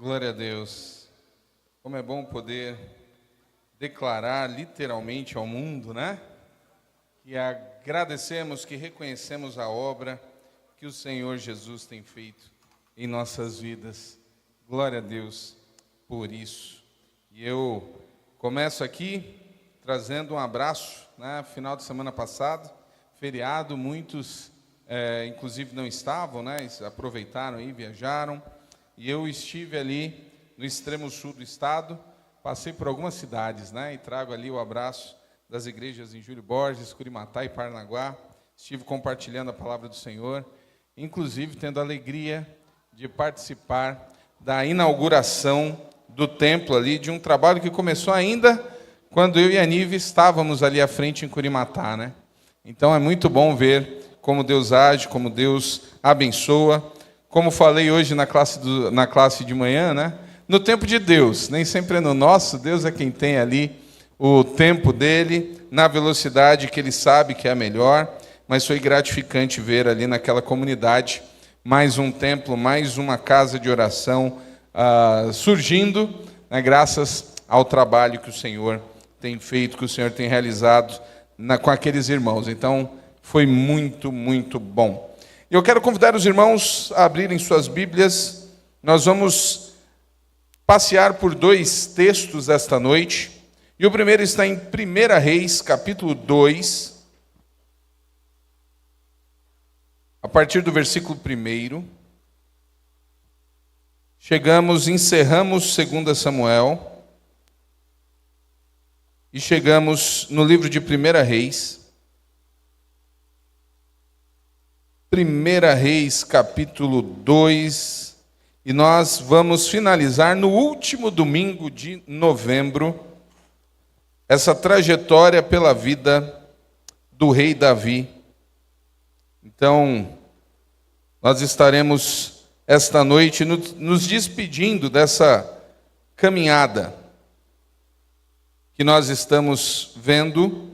Glória a Deus. Como é bom poder declarar literalmente ao mundo, né? Que agradecemos, que reconhecemos a obra que o Senhor Jesus tem feito em nossas vidas. Glória a Deus por isso. E eu começo aqui trazendo um abraço, né? Final de semana passado, feriado, muitos inclusive não estavam, né? Aproveitaram e viajaram. E eu estive ali no extremo sul do estado, passei por algumas cidades, né? E trago ali o abraço das igrejas em Júlio Borges, Curimatá e Paranaguá. Estive compartilhando a palavra do Senhor, inclusive tendo a alegria de participar da inauguração do templo ali, de um trabalho que começou ainda quando eu e a Nive estávamos ali à frente em Curimatá, né? Então é muito bom ver como Deus age, como Deus abençoa. Como falei hoje na classe de manhã, né? No tempo de Deus, nem sempre é no nosso. Deus é quem tem ali o tempo dele, na velocidade que ele sabe que é a melhor. Mas foi gratificante ver ali naquela comunidade mais um templo, mais uma casa de oração surgindo, né, graças ao trabalho que o Senhor tem feito, que o Senhor tem realizado com aqueles irmãos. Então, foi muito, muito bom. E eu quero convidar os irmãos a abrirem suas Bíblias. Nós vamos passear por dois textos esta noite. E o primeiro está em 1 Reis, capítulo 2, a partir do versículo 1. Encerramos 2 Samuel e chegamos no livro de 1 Reis. 1 Reis, capítulo 2, e nós vamos finalizar no último domingo de novembro essa trajetória pela vida do rei Davi. Então, nós estaremos esta noite nos despedindo dessa caminhada que nós estamos vendo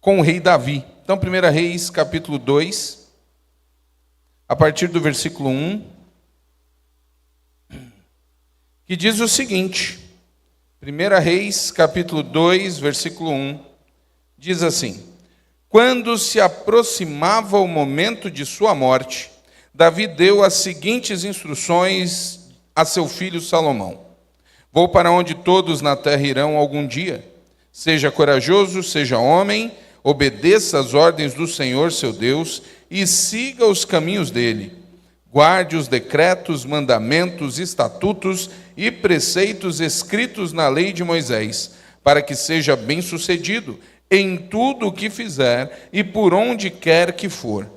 com o rei Davi. Então, 1 Reis, capítulo 2, a partir do versículo 1, que diz o seguinte: 1 Reis, capítulo 2, versículo 1, diz assim: Quando se aproximava o momento de sua morte, Davi deu as seguintes instruções a seu filho Salomão: Vou para onde todos na terra irão algum dia. Seja corajoso, seja homem, obedeça às ordens do Senhor, seu Deus, e siga os caminhos dele. Guarde os decretos, mandamentos, estatutos e preceitos escritos na lei de Moisés, para que seja bem-sucedido em tudo o que fizer e por onde quer que for.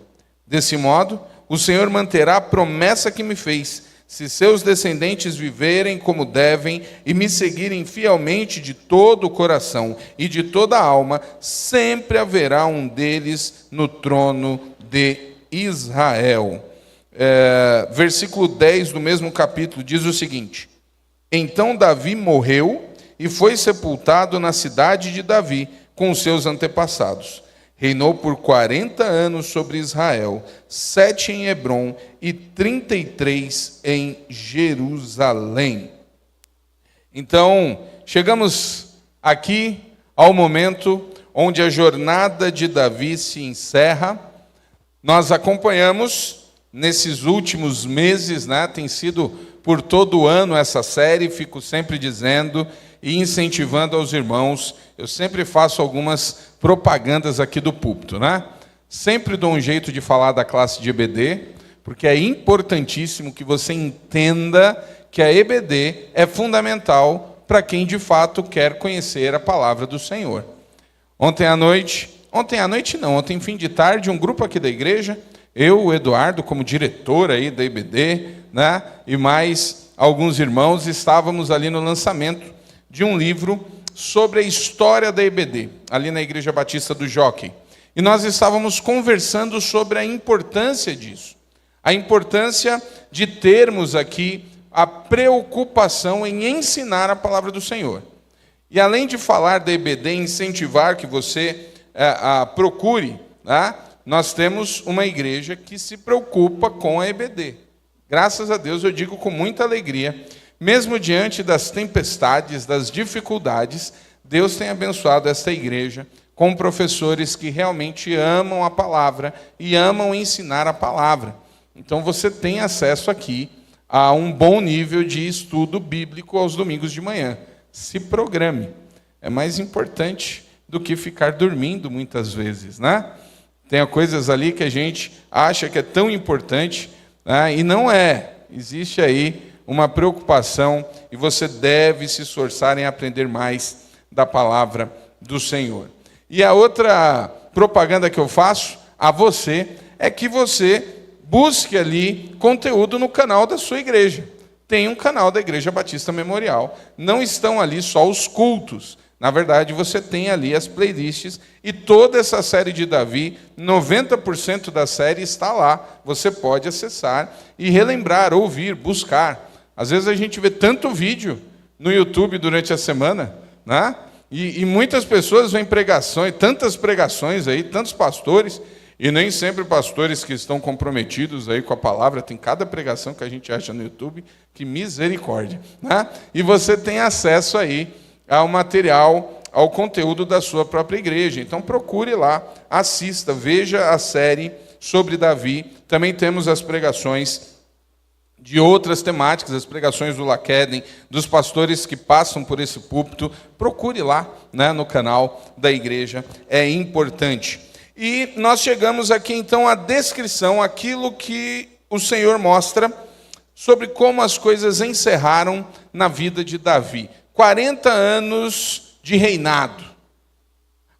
Desse modo, o Senhor manterá a promessa que me fez, se seus descendentes viverem como devem e me seguirem fielmente de todo o coração e de toda a alma, sempre haverá um deles no trono de Israel. Versículo 10 do mesmo capítulo diz o seguinte: Então Davi morreu e foi sepultado na cidade de Davi com os seus antepassados. Reinou por 40 anos sobre Israel, 7 em Hebrom e 33 em Jerusalém. Então, chegamos aqui ao momento onde a jornada de Davi se encerra. Nós acompanhamos nesses últimos meses, né? Tem sido por todo o ano essa série, fico sempre dizendo e incentivando aos irmãos. Eu sempre faço algumas propagandas aqui do púlpito, né? Sempre dou um jeito de falar da classe de EBD, porque é importantíssimo que você entenda que a EBD é fundamental para quem de fato quer conhecer a palavra do Senhor. Ontem fim de tarde, um grupo aqui da igreja, eu, o Eduardo, como diretor aí da EBD, né? E mais alguns irmãos, estávamos ali no lançamento de um livro sobre a história da EBD, ali na Igreja Batista do Jockey. E nós estávamos conversando sobre a importância disso, a importância de termos aqui a preocupação em ensinar a palavra do Senhor. E além de falar da EBD, incentivar que você procure, né, nós temos uma igreja que se preocupa com a EBD. Graças a Deus, eu digo com muita alegria, mesmo diante das tempestades, das dificuldades, Deus tem abençoado esta igreja com professores que realmente amam a palavra e amam ensinar a palavra. Então você tem acesso aqui a um bom nível de estudo bíblico aos domingos de manhã. Se programe. É mais importante do que ficar dormindo muitas vezes, né? Tem coisas ali que a gente acha que é tão importante, né? E não é. Existe aí uma preocupação e você deve se esforçar em aprender mais da palavra do Senhor. E a outra propaganda que eu faço a você é que você busque ali conteúdo no canal da sua igreja. Tem um canal da Igreja Batista Memorial. Não estão ali só os cultos. Na verdade, você tem ali as playlists e toda essa série de Davi, 90% da série está lá. Você pode acessar e relembrar, ouvir, buscar. Às vezes a gente vê tanto vídeo no YouTube durante a semana, né? E muitas pessoas veem pregações, tantas pregações aí, tantos pastores, e nem sempre pastores que estão comprometidos aí com a palavra. Tem cada pregação que a gente acha no YouTube, que misericórdia, né? E você tem acesso aí ao material, ao conteúdo da sua própria igreja. Então procure lá, assista, veja a série sobre Davi. Também temos as pregações de outras temáticas, as pregações do Laqueden, dos pastores que passam por esse púlpito. Procure lá, né, no canal da igreja, é importante. E nós chegamos aqui então à descrição, aquilo que o Senhor mostra sobre como as coisas encerraram na vida de Davi. 40 anos de reinado.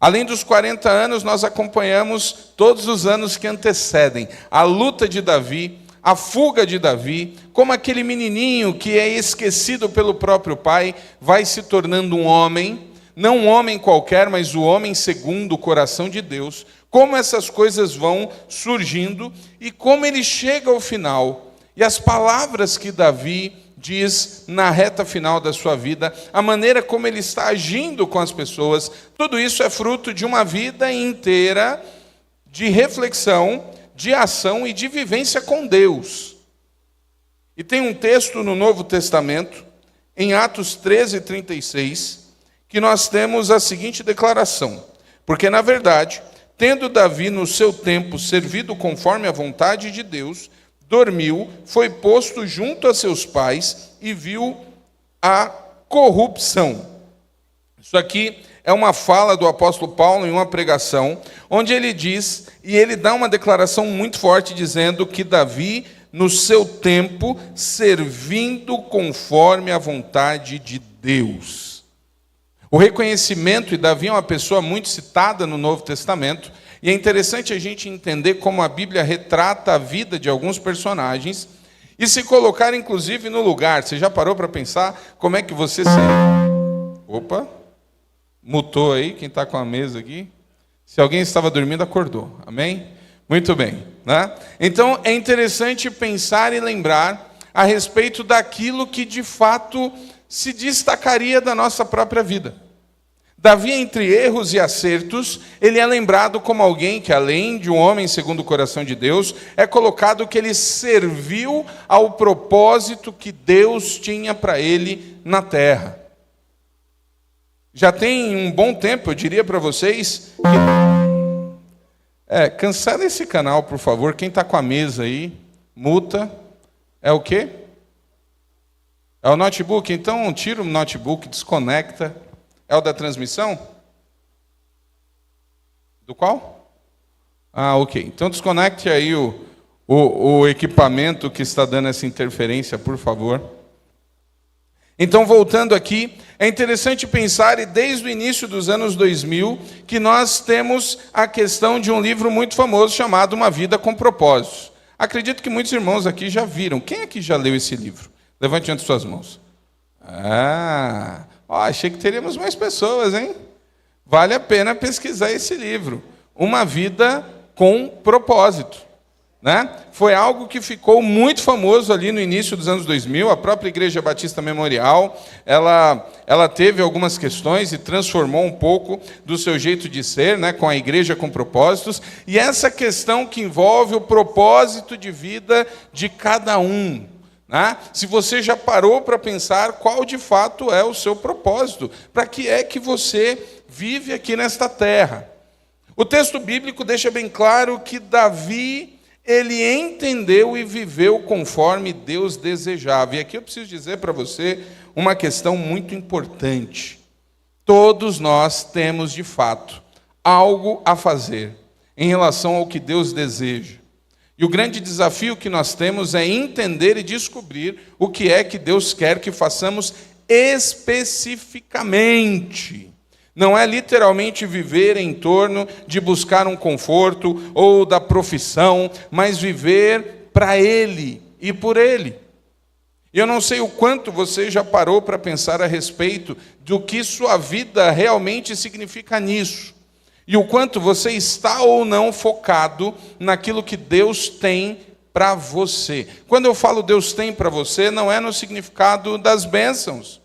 Além dos 40 anos, nós acompanhamos todos os anos que antecedem a luta de Davi, a fuga de Davi, como aquele menininho que é esquecido pelo próprio pai, vai se tornando um homem, não um homem qualquer, mas o homem segundo o coração de Deus, como essas coisas vão surgindo e como ele chega ao final. E as palavras que Davi diz na reta final da sua vida, a maneira como ele está agindo com as pessoas, tudo isso é fruto de uma vida inteira de reflexão, de ação e de vivência com Deus. E tem um texto no Novo Testamento, em Atos 13:36, que nós temos a seguinte declaração: porque, na verdade, tendo Davi no seu tempo servido conforme a vontade de Deus, dormiu, foi posto junto a seus pais e viu a corrupção. Isso aqui é uma fala do apóstolo Paulo em uma pregação, onde ele diz, e ele dá uma declaração muito forte, dizendo que Davi, no seu tempo, servindo conforme a vontade de Deus. O reconhecimento, e Davi é uma pessoa muito citada no Novo Testamento, e é interessante a gente entender como a Bíblia retrata a vida de alguns personagens e se colocar, inclusive, no lugar. Você já parou para pensar como é que você se... Opa, mutou aí, quem está com a mesa aqui. Se alguém estava dormindo, acordou. Amém? Muito bem, né? Então, é interessante pensar e lembrar a respeito daquilo que, de fato, se destacaria da nossa própria vida. Davi, entre erros e acertos, ele é lembrado como alguém que, além de um homem segundo o coração de Deus, é colocado que ele serviu ao propósito que Deus tinha para ele na terra. Já tem um bom tempo, eu diria para vocês, cancela esse canal, por favor. Quem está com a mesa aí, muta. É o quê? É o notebook? Então tira o notebook, desconecta. É o da transmissão? Do qual? Ah, ok. Então desconecte aí o equipamento que está dando essa interferência, por favor. Então, voltando aqui, é interessante pensar, e desde o início dos anos 2000, que nós temos a questão de um livro muito famoso chamado Uma Vida com Propósitos. Acredito que muitos irmãos aqui já viram. Quem aqui já leu esse livro? Levante diante de suas mãos. Achei que teríamos mais pessoas, hein? Vale a pena pesquisar esse livro. Uma Vida com Propósito. né? Foi algo que ficou muito famoso ali no início dos anos 2000. A própria Igreja Batista Memorial, ela teve algumas questões e transformou um pouco do seu jeito de ser, né? Com a igreja com propósitos. E essa questão que envolve o propósito de vida de cada um, né? Se você já parou para pensar qual de fato é o seu propósito, para que é que você vive aqui nesta terra. O texto bíblico deixa bem claro que Davi, ele entendeu e viveu conforme Deus desejava. E aqui eu preciso dizer para você uma questão muito importante. Todos nós temos, de fato, algo a fazer em relação ao que Deus deseja. E o grande desafio que nós temos é entender e descobrir o que é que Deus quer que façamos especificamente. Não é literalmente viver em torno de buscar um conforto ou da profissão, mas viver para Ele e por Ele. E eu não sei o quanto você já parou para pensar a respeito do que sua vida realmente significa nisso. E o quanto você está ou não focado naquilo que Deus tem para você. Quando eu falo Deus tem para você, não é no significado das bênçãos,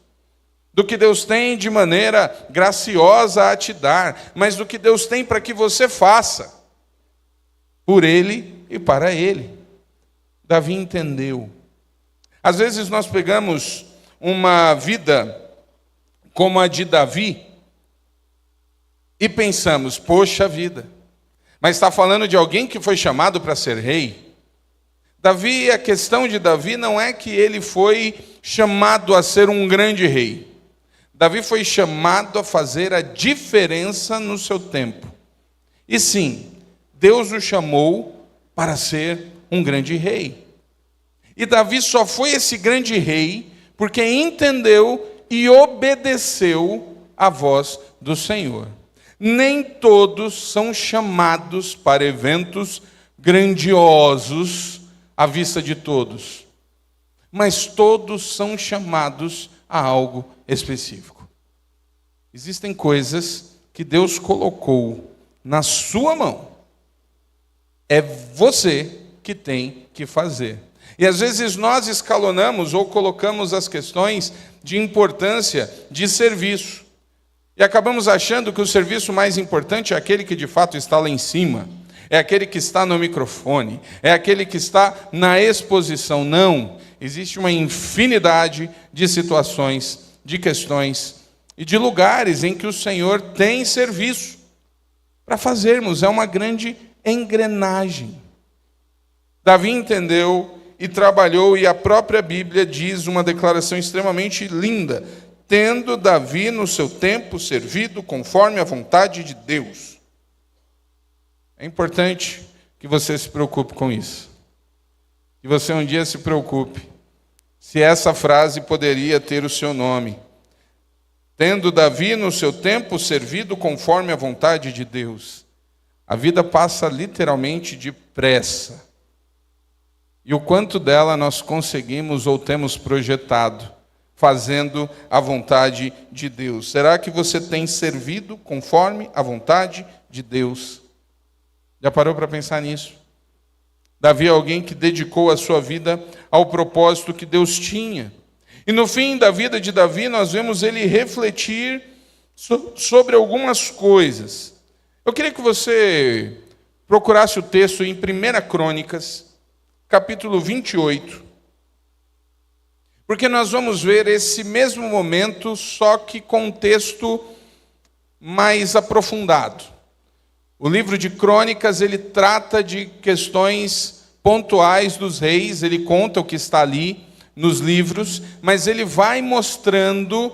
do que Deus tem de maneira graciosa a te dar, mas do que Deus tem para que você faça, por Ele e para Ele. Davi entendeu. Às vezes nós pegamos uma vida como a de Davi e pensamos, poxa vida, mas está falando de alguém que foi chamado para ser rei. Davi, a questão de Davi não é que ele foi chamado a ser um grande rei. Davi foi chamado a fazer a diferença no seu tempo. E sim, Deus o chamou para ser um grande rei. E Davi só foi esse grande rei porque entendeu e obedeceu à voz do Senhor. Nem todos são chamados para eventos grandiosos à vista de todos, mas todos são chamados a algo específico. Existem coisas que Deus colocou na sua mão. É você que tem que fazer. E às vezes nós escalonamos ou colocamos as questões de importância de serviço. E acabamos achando que o serviço mais importante é aquele que de fato está lá em cima. É aquele que está no microfone. É aquele que está na exposição. Não. Existe uma infinidade de situações, de questões e de lugares em que o Senhor tem serviço para fazermos. É uma grande engrenagem. Davi entendeu e trabalhou, e a própria Bíblia diz uma declaração extremamente linda: tendo Davi no seu tempo servido conforme a vontade de Deus. É importante que você se preocupe com isso. Que você um dia se preocupe se essa frase poderia ter o seu nome. Tendo Davi no seu tempo servido conforme a vontade de Deus. A vida passa literalmente depressa. E o quanto dela nós conseguimos ou temos projetado, fazendo a vontade de Deus? Será que você tem servido conforme a vontade de Deus? Já parou para pensar nisso? Davi é alguém que dedicou a sua vida ao propósito que Deus tinha. E no fim da vida de Davi, nós vemos ele refletir sobre algumas coisas. Eu queria que você procurasse o texto em 1 Crônicas, capítulo 28. Porque nós vamos ver esse mesmo momento, só que com um texto mais aprofundado. O livro de Crônicas, ele trata de questões pontuais dos reis, ele conta o que está ali nos livros, mas ele vai mostrando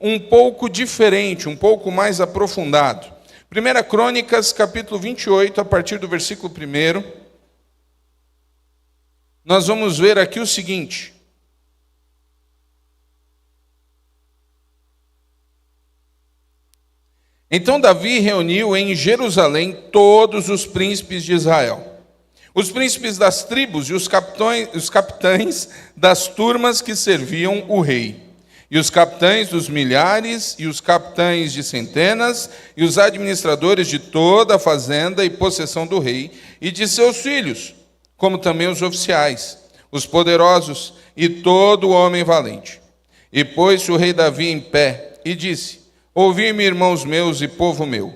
um pouco diferente, um pouco mais aprofundado. 1 Crônicas, capítulo 28, a partir do versículo 1, nós vamos ver aqui o seguinte: então Davi reuniu em Jerusalém todos os príncipes de Israel, os príncipes das tribos e os capitães das turmas que serviam o rei, e os capitães dos milhares e os capitães de centenas, e os administradores de toda a fazenda e possessão do rei e de seus filhos, como também os oficiais, os poderosos e todo homem valente. E pôs-se o rei Davi em pé e disse: ouvi-me, irmãos meus e povo meu.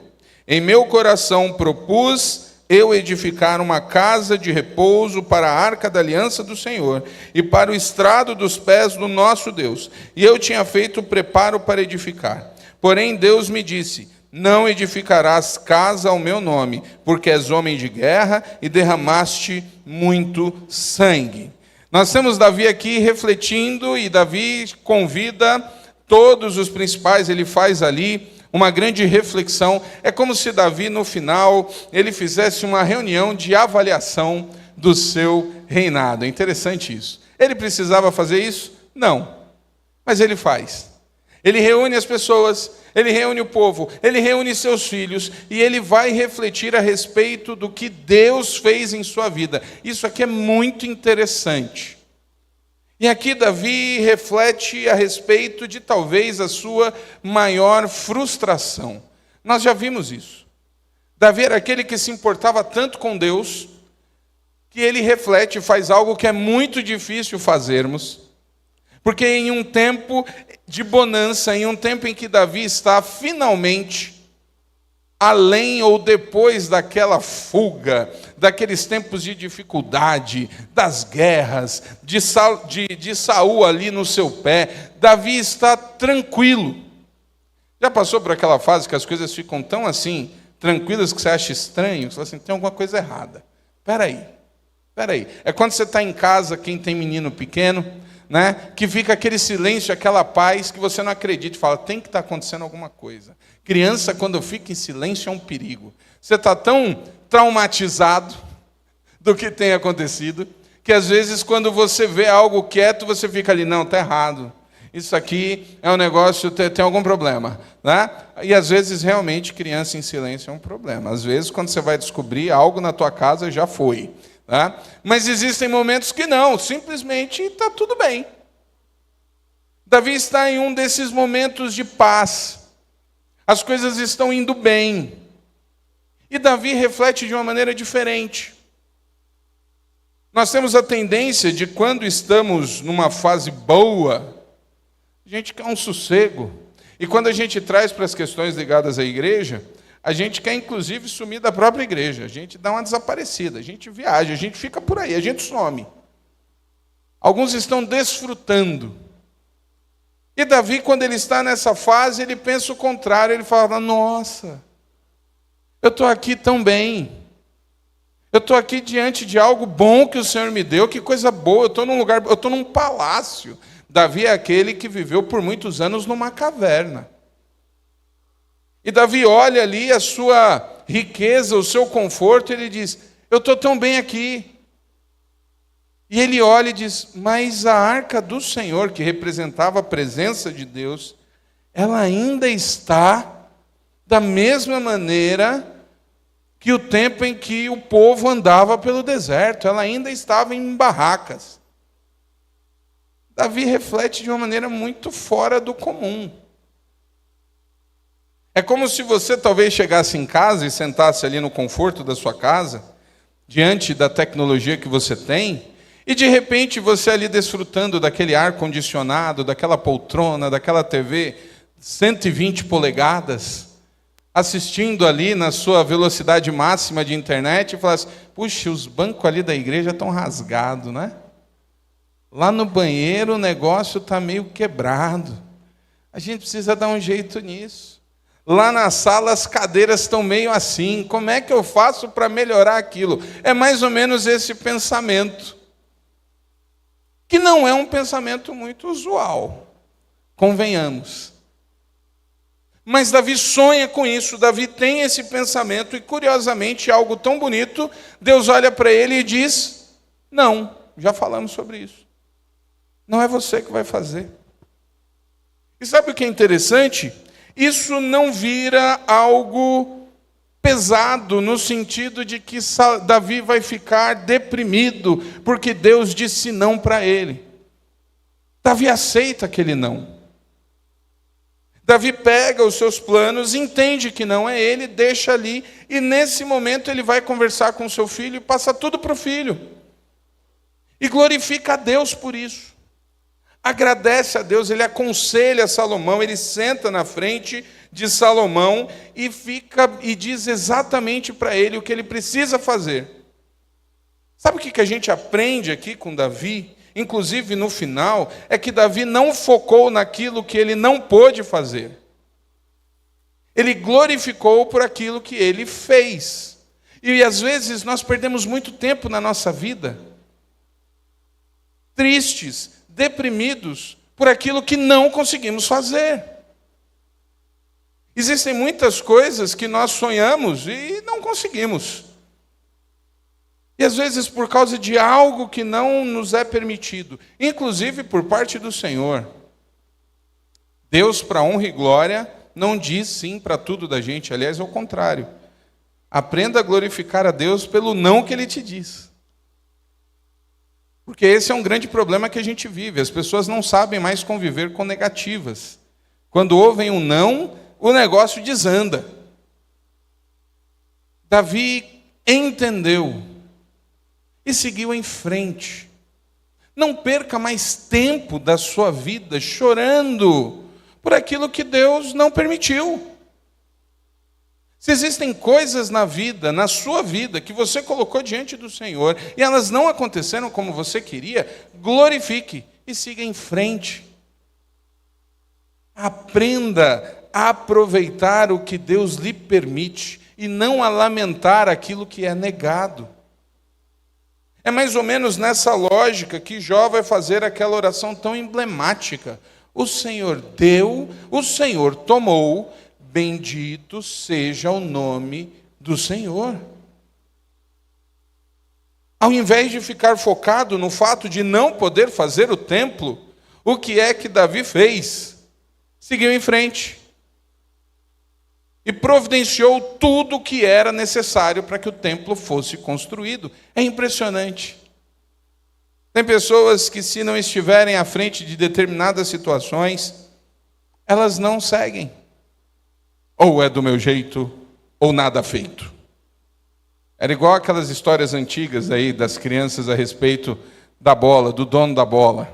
Em meu coração propus eu edificar uma casa de repouso para a arca da aliança do Senhor e para o estrado dos pés do nosso Deus. E eu tinha feito preparo para edificar. Porém Deus me disse: não edificarás casa ao meu nome, porque és homem de guerra e derramaste muito sangue. Nós temos Davi aqui refletindo, e Davi convida todos os principais, ele faz ali uma grande reflexão. É como se Davi, no final, ele fizesse uma reunião de avaliação do seu reinado. É interessante isso. Ele precisava fazer isso? Não. Mas ele faz. Ele reúne as pessoas, ele reúne o povo, ele reúne seus filhos, e ele vai refletir a respeito do que Deus fez em sua vida. Isso aqui é muito interessante. E aqui Davi reflete a respeito de talvez a sua maior frustração. Nós já vimos isso. Davi era aquele que se importava tanto com Deus, que ele reflete e faz algo que é muito difícil fazermos, porque em um tempo de bonança, em um tempo em que Davi está finalmente além ou depois daquela fuga, daqueles tempos de dificuldade, das guerras, de Saul ali no seu pé, Davi está tranquilo. Já passou por aquela fase que as coisas ficam tão assim, tranquilas, que você acha estranho? Você fala assim, tem alguma coisa errada. Espera aí. É quando você está em casa, quem tem menino pequeno, né, que fica aquele silêncio, aquela paz, que você não acredita e fala, tem que estar acontecendo alguma coisa. Criança, quando fica em silêncio, é um perigo. Você está tão traumatizado do que tem acontecido, que às vezes, quando você vê algo quieto, você fica ali, não, está errado. Isso aqui é um negócio, tem algum problema. Né? E às vezes, realmente, criança em silêncio é um problema. Às vezes, quando você vai descobrir algo na tua casa, já foi. Né? Mas existem momentos que não, simplesmente está tudo bem. Davi está em um desses momentos de paz. As coisas estão indo bem. E Davi reflete de uma maneira diferente. Nós temos a tendência de, quando estamos numa fase boa, a gente quer um sossego. E quando a gente traz para as questões ligadas à igreja, a gente quer, inclusive, sumir da própria igreja. A gente dá uma desaparecida, a gente viaja, a gente fica por aí, a gente some. Alguns estão desfrutando. E Davi, quando ele está nessa fase, ele pensa o contrário. Ele fala, nossa, eu estou aqui tão bem. Eu estou aqui diante de algo bom que o Senhor me deu, que coisa boa. Eu estou num lugar, eu estou num palácio. Davi é aquele que viveu por muitos anos numa caverna. E Davi olha ali a sua riqueza, o seu conforto, e ele diz, eu estou tão bem aqui. E ele olha e diz, mas a arca do Senhor, que representava a presença de Deus, ela ainda está da mesma maneira que o tempo em que o povo andava pelo deserto. Ela ainda estava em barracas. Davi reflete de uma maneira muito fora do comum. É como se você talvez chegasse em casa e sentasse ali no conforto da sua casa, diante da tecnologia que você tem, e de repente você ali desfrutando daquele ar-condicionado, daquela poltrona, daquela TV 120 polegadas, assistindo ali na sua velocidade máxima de internet, e falasse, puxa, os bancos ali da igreja estão rasgados, né? Lá no banheiro o negócio está meio quebrado. A gente precisa dar um jeito nisso. Lá na sala as cadeiras estão meio assim. Como é que eu faço para melhorar aquilo? É mais ou menos esse pensamento. Que não é um pensamento muito usual. Convenhamos. Mas Davi sonha com isso. Davi tem esse pensamento. E curiosamente, algo tão bonito, Deus olha para ele e diz, não, já falamos sobre isso. Não é você que vai fazer. E sabe o que é interessante? Isso não vira algo pesado, no sentido de que Davi vai ficar deprimido, porque Deus disse não para ele. Davi aceita aquele não. Davi pega os seus planos, entende que não é ele, deixa ali, e nesse momento ele vai conversar com seu filho e passa tudo para o filho. E glorifica a Deus por isso. Agradece a Deus, ele aconselha Salomão, ele senta na frente de Salomão e diz exatamente para ele o que ele precisa fazer. Sabe o que a gente aprende aqui com Davi? Inclusive no final, é que Davi não focou naquilo que ele não pôde fazer. Ele glorificou por aquilo que ele fez. E às vezes nós perdemos muito tempo na nossa vida, tristes, deprimidos por aquilo que não conseguimos fazer. Existem muitas coisas que nós sonhamos e não conseguimos. E às vezes por causa de algo que não nos é permitido, inclusive por parte do Senhor. Deus, para honra e glória, não diz sim para tudo da gente, aliás, ao contrário. Aprenda a glorificar a Deus pelo não que Ele te diz. Porque esse é um grande problema que a gente vive. As pessoas não sabem mais conviver com negativas. Quando ouvem um não, o negócio desanda. Davi entendeu e seguiu em frente. Não perca mais tempo da sua vida chorando por aquilo que Deus não permitiu. Se existem coisas na vida, na sua vida, que você colocou diante do Senhor e elas não aconteceram como você queria, glorifique e siga em frente. Aprenda a aproveitar o que Deus lhe permite e não a lamentar aquilo que é negado. É mais ou menos nessa lógica que Jó vai fazer aquela oração tão emblemática. O Senhor deu, o Senhor tomou, bendito seja o nome do Senhor. Ao invés de ficar focado no fato de não poder fazer o templo, o que é que Davi fez? Seguiu em frente e providenciou tudo o que era necessário para que o templo fosse construído. É impressionante. Tem pessoas que, se não estiverem à frente de determinadas situações, elas não seguem. Ou é do meu jeito, ou nada feito. Era igual aquelas histórias antigas aí das crianças a respeito da bola, do dono da bola.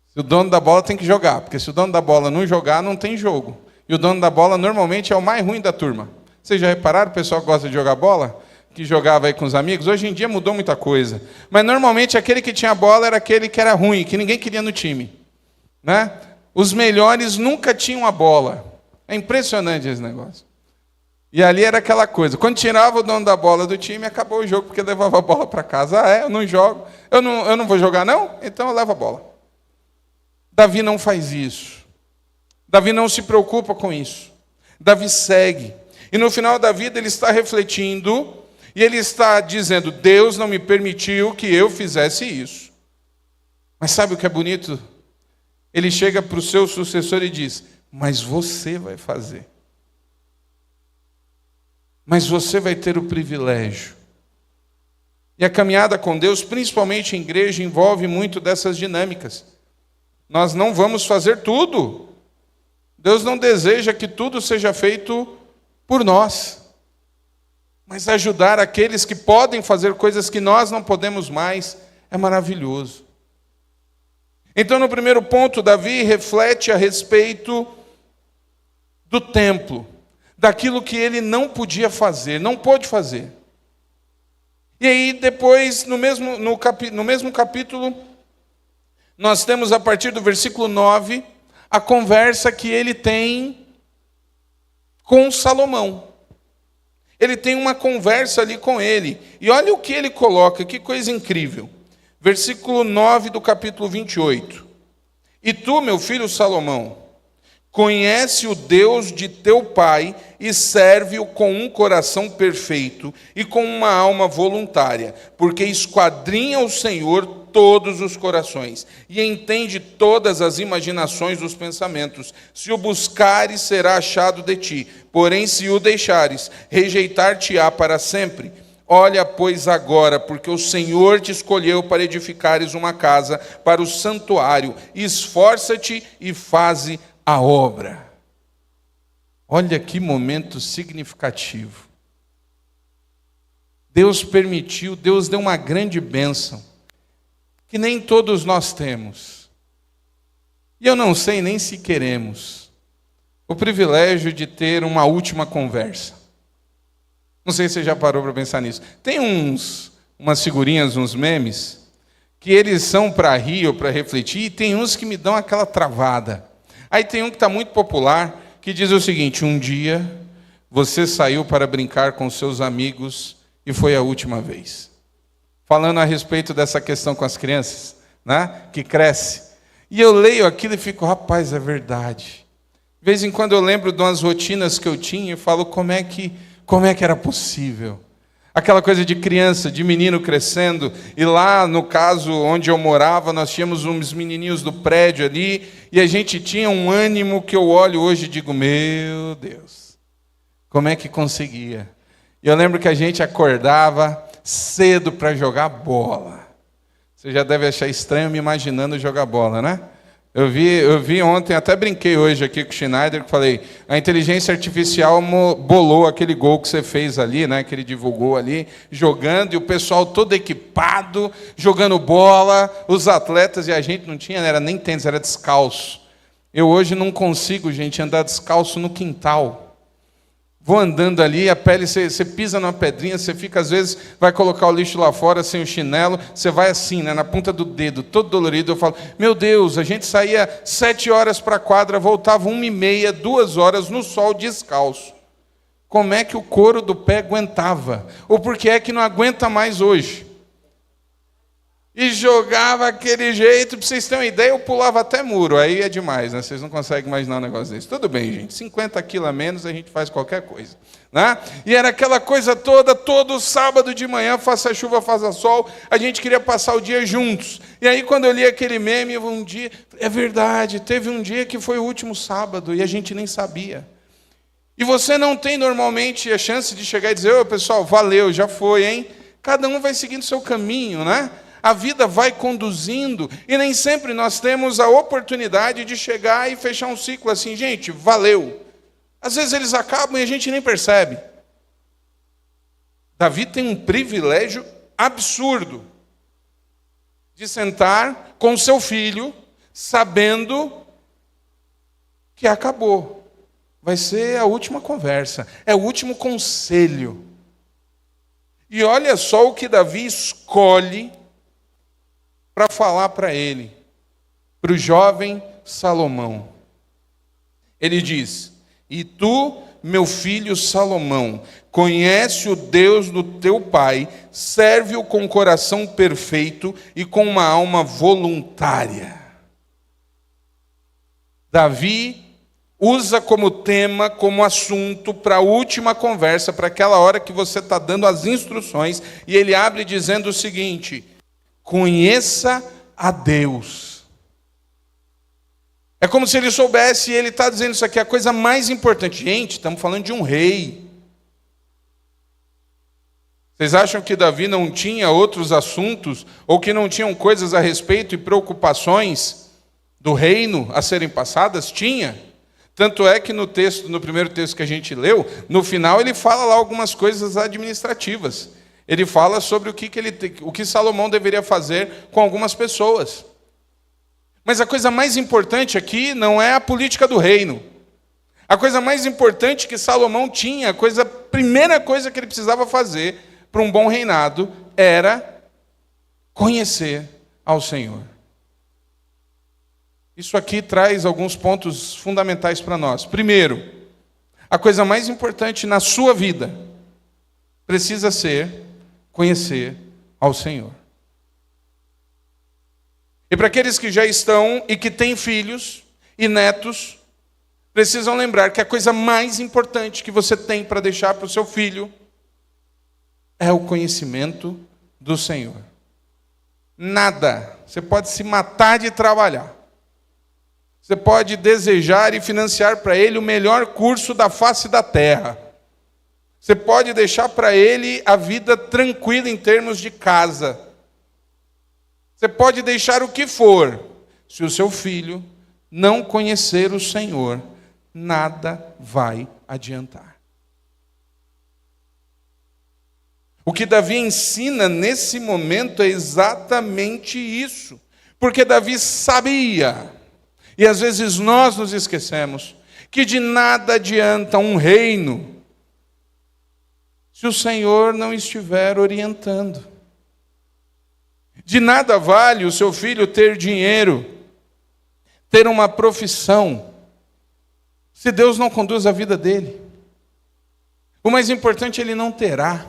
Se o dono da bola tem que jogar, porque se o dono da bola não jogar, não tem jogo. E o dono da bola normalmente é o mais ruim da turma. Vocês já repararam, o pessoal que gosta de jogar bola? Que jogava aí com os amigos? Hoje em dia mudou muita coisa. Mas normalmente aquele que tinha bola era aquele que era ruim, que ninguém queria no time. Né? Os melhores nunca tinham a bola. É impressionante esse negócio. E ali era aquela coisa. Quando tirava o dono da bola do time, acabou o jogo, porque levava a bola para casa. Ah, eu não jogo. Eu não vou jogar, não? Então eu levo a bola. Davi não faz isso. Davi não se preocupa com isso. Davi segue. E no final da vida ele está refletindo e ele está dizendo, Deus não me permitiu que eu fizesse isso. Mas sabe o que é bonito? Ele chega para o seu sucessor e diz, mas você vai fazer. Mas você vai ter o privilégio. E a caminhada com Deus, principalmente em igreja, envolve muito dessas dinâmicas. Nós não vamos fazer tudo. Deus não deseja que tudo seja feito por nós. Mas ajudar aqueles que podem fazer coisas que nós não podemos mais é maravilhoso. Então, no primeiro ponto, Davi reflete a respeito do templo, daquilo que ele não podia fazer, não pôde fazer. E aí, depois, no mesmo capítulo, nós temos, a partir do versículo 9, a conversa que ele tem com Salomão. Ele tem uma conversa ali com ele. E olha o que ele coloca, que coisa incrível. Versículo 9 do capítulo 28. E tu, meu filho Salomão, conhece o Deus de teu pai e serve-o com um coração perfeito e com uma alma voluntária, porque esquadrinha o Senhor todos os corações e entende todas as imaginações dos pensamentos. Se o buscares, será achado de ti, porém se o deixares, rejeitar-te-á para sempre. Olha, pois, agora, porque o Senhor te escolheu para edificares uma casa para o santuário. Esforça-te e faze a obra. Olha que momento significativo. Deus permitiu, Deus deu uma grande bênção. que nem todos nós temos. E eu não sei nem se queremos o privilégio de ter uma última conversa. Não sei se você já parou para pensar nisso. Tem umas figurinhas, uns memes, que eles são para rir ou para refletir, e tem uns que me dão aquela travada. Aí tem um que está muito popular, que diz o seguinte: um dia você saiu para brincar com seus amigos e foi a última vez. Falando a respeito dessa questão com as crianças, né, que cresce. E eu leio aquilo e fico, rapaz, é verdade. De vez em quando eu lembro de umas rotinas que eu tinha e falo, como é que era possível? Aquela coisa de criança, de menino crescendo, e lá, no caso, onde eu morava, nós tínhamos uns menininhos do prédio ali, e a gente tinha um ânimo que eu olho hoje e digo, meu Deus, como é que conseguia? E eu lembro que a gente acordava cedo para jogar bola. Você já deve achar estranho me imaginando jogar bola, né? Eu vi ontem, até brinquei hoje aqui com o Schneider, que falei, a inteligência artificial bolou aquele gol que você fez ali, né, que ele divulgou ali, jogando, e o pessoal todo equipado, jogando bola, os atletas, e a gente não tinha, era nem tênis, era descalço. Eu hoje não consigo, gente, andar descalço no quintal. Vou andando ali, a pele, você pisa numa pedrinha, você fica, às vezes, vai colocar o lixo lá fora sem o chinelo, você vai assim, né, na ponta do dedo, todo dolorido. Eu falo, meu Deus, a gente saía 7 horas para a quadra, voltava 1h30, 2 horas no sol descalço. Como é que o couro do pé aguentava? Ou por que é que não aguenta mais hoje? E jogava aquele jeito, para vocês terem uma ideia, eu pulava até muro, aí é demais, né? Vocês não conseguem imaginar um negócio desse. Tudo bem, gente, 50 quilos a menos, a gente faz qualquer coisa, né? E era aquela coisa toda, todo sábado de manhã, faça chuva, faça sol, a gente queria passar o dia juntos. E aí, quando eu li aquele meme, um dia, é verdade, teve um dia que foi o último sábado, e a gente nem sabia. E você não tem, normalmente, a chance de chegar e dizer, ô, pessoal, valeu, já foi, hein? Cada um vai seguindo o seu caminho, né? A vida vai conduzindo, e nem sempre nós temos a oportunidade de chegar e fechar um ciclo assim, gente, valeu. Às vezes eles acabam e a gente nem percebe. Davi tem um privilégio absurdo de sentar com seu filho, sabendo que acabou. Vai ser a última conversa, é o último conselho. E olha só o que Davi escolhe para falar para ele, para o jovem Salomão. Ele diz, e tu, meu filho Salomão, conhece o Deus do teu pai, serve-o com coração perfeito e com uma alma voluntária. Davi usa como tema, como assunto, para a última conversa, para aquela hora que você está dando as instruções, e ele abre dizendo o seguinte, conheça a Deus. É como se ele soubesse, e ele está dizendo isso aqui, a coisa mais importante. Gente, estamos falando de um rei. Vocês acham que Davi não tinha outros assuntos, ou que não tinham coisas a respeito e preocupações do reino a serem passadas? Tinha. Tanto é que no primeiro texto que a gente leu, no final ele fala lá algumas coisas administrativas. Ele fala sobre o que Salomão deveria fazer com algumas pessoas. Mas a coisa mais importante aqui não é a política do reino. A coisa mais importante que Salomão tinha, a primeira coisa que ele precisava fazer para um bom reinado, era conhecer ao Senhor. Isso aqui traz alguns pontos fundamentais para nós. Primeiro, a coisa mais importante na sua vida precisa ser conhecer ao Senhor. E para aqueles que já estão e que têm filhos e netos, precisam lembrar que a coisa mais importante que você tem para deixar para o seu filho é o conhecimento do Senhor. Nada. Você pode se matar de trabalhar. Você pode desejar e financiar para ele o melhor curso da face da terra. Você pode deixar para ele a vida tranquila em termos de casa. Você pode deixar o que for. Se o seu filho não conhecer o Senhor, nada vai adiantar. O que Davi ensina nesse momento é exatamente isso. Porque Davi sabia, e às vezes nós nos esquecemos, que de nada adianta um reino se o Senhor não estiver orientando. De nada vale o seu filho ter dinheiro, ter uma profissão, se Deus não conduz a vida dele. O mais importante ele não terá.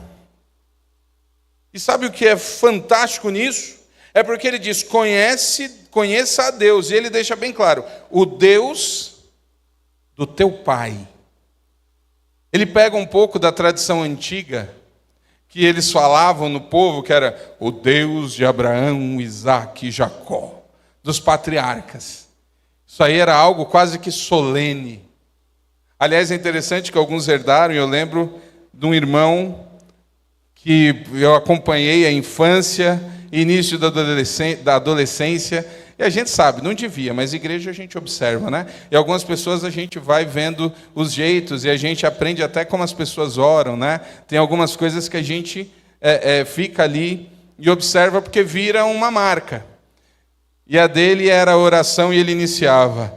E sabe o que é fantástico nisso? É porque ele diz, conheça a Deus. E ele deixa bem claro, o Deus do teu pai. Ele pega um pouco da tradição antiga, que eles falavam no povo, que era o Deus de Abraão, Isaque e Jacó, dos patriarcas. Isso aí era algo quase que solene. Aliás, é interessante que alguns herdaram, e eu lembro de um irmão que eu acompanhei a infância, início da adolescência, e a gente sabe, não devia, mas igreja a gente observa, né? E algumas pessoas a gente vai vendo os jeitos, e a gente aprende até como as pessoas oram, né? Tem algumas coisas que a gente fica ali e observa porque vira uma marca. E a dele era a oração e ele iniciava,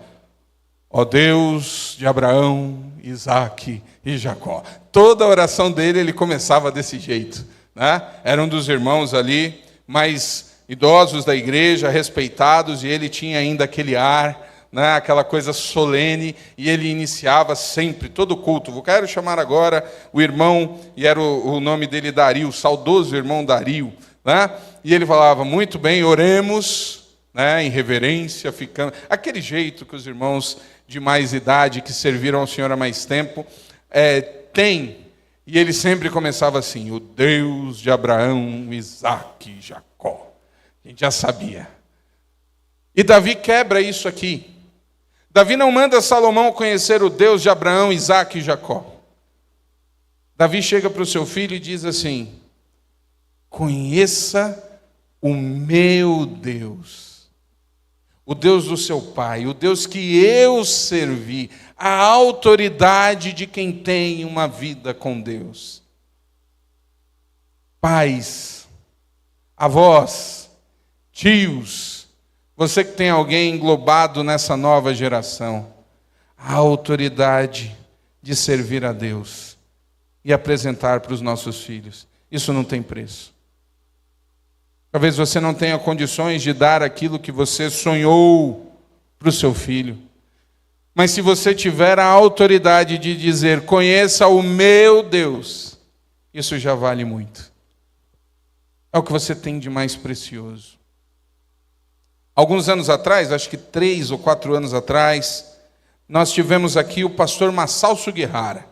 ó Deus de Abraão, Isaque e Jacó. Toda a oração dele ele começava desse jeito, né? Era um dos irmãos ali mais idosos da igreja, respeitados, e ele tinha ainda aquele ar, né, aquela coisa solene, e ele iniciava sempre, todo o culto. Eu quero chamar agora o irmão, e era o nome dele Dario, o saudoso irmão Dario, né? E ele falava, muito bem, oremos, né, em reverência, ficando... Aquele jeito que os irmãos de mais idade, que serviram ao Senhor há mais tempo, têm. E ele sempre começava assim, o Deus de Abraão, Isaque e Jacó. A gente já sabia. E Davi quebra isso aqui. Davi não manda Salomão conhecer o Deus de Abraão, Isaque e Jacó. Davi chega para o seu filho e diz assim, conheça o meu Deus, o Deus do seu pai, o Deus que eu servi, a autoridade de quem tem uma vida com Deus. Pais, avós, tios, você que tem alguém englobado nessa nova geração, a autoridade de servir a Deus e apresentar para os nossos filhos, isso não tem preço. Talvez você não tenha condições de dar aquilo que você sonhou para o seu filho, mas se você tiver a autoridade de dizer, conheça o meu Deus, isso já vale muito. É o que você tem de mais precioso. Alguns anos atrás, acho que 3 ou 4 anos atrás, nós tivemos aqui o pastor Massal Sugihara.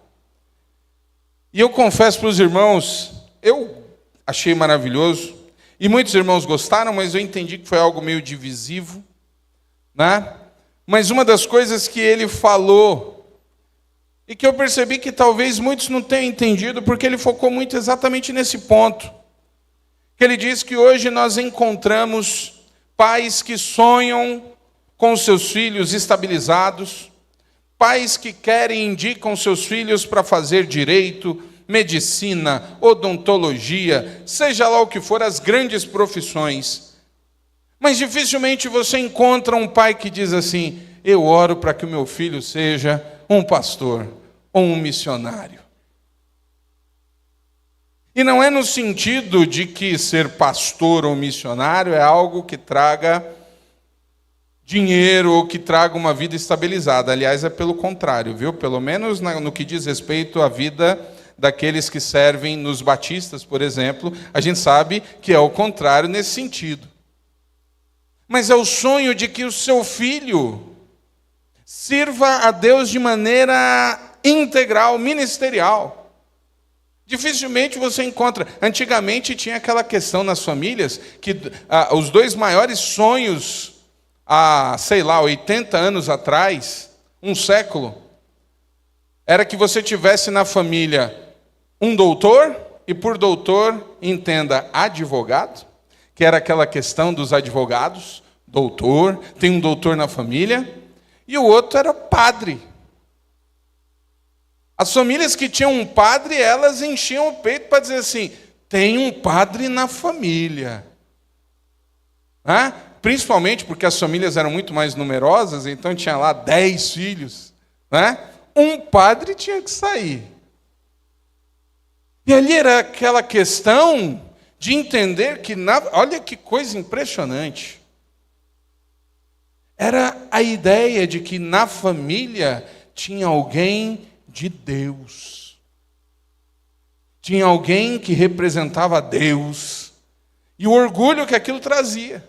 E eu confesso para os irmãos, eu achei maravilhoso, e muitos irmãos gostaram, mas eu entendi que foi algo meio divisivo, né? Mas uma das coisas que ele falou, e que eu percebi que talvez muitos não tenham entendido, porque ele focou muito exatamente nesse ponto, que ele diz que hoje nós encontramos pais que sonham com seus filhos estabilizados, pais que querem, indicam seus filhos para fazer direito, medicina, odontologia, seja lá o que for, as grandes profissões. Mas dificilmente você encontra um pai que diz assim, eu oro para que o meu filho seja um pastor ou um missionário. E não é no sentido de que ser pastor ou missionário é algo que traga dinheiro ou que traga uma vida estabilizada. Aliás, é pelo contrário, viu? Pelo menos no que diz respeito à vida daqueles que servem nos batistas, por exemplo, a gente sabe que é o contrário nesse sentido. Mas é o sonho de que o seu filho sirva a Deus de maneira integral, ministerial. Dificilmente você encontra. Antigamente tinha aquela questão nas famílias que os 2 maiores sonhos há, 80 anos atrás, um século, era que você tivesse na família um doutor, e por doutor entenda advogado, que era aquela questão dos advogados, doutor, tem um doutor na família, e o outro era padre. As famílias que tinham um padre, elas enchiam o peito para dizer assim, tem um padre na família. Principalmente porque as famílias eram muito mais numerosas, então tinha lá 10 filhos. Um padre tinha que sair. E ali era aquela questão de entender que, olha que coisa impressionante. Era a ideia de que na família tinha alguém de Deus. Tinha alguém que representava Deus. E o orgulho que aquilo trazia.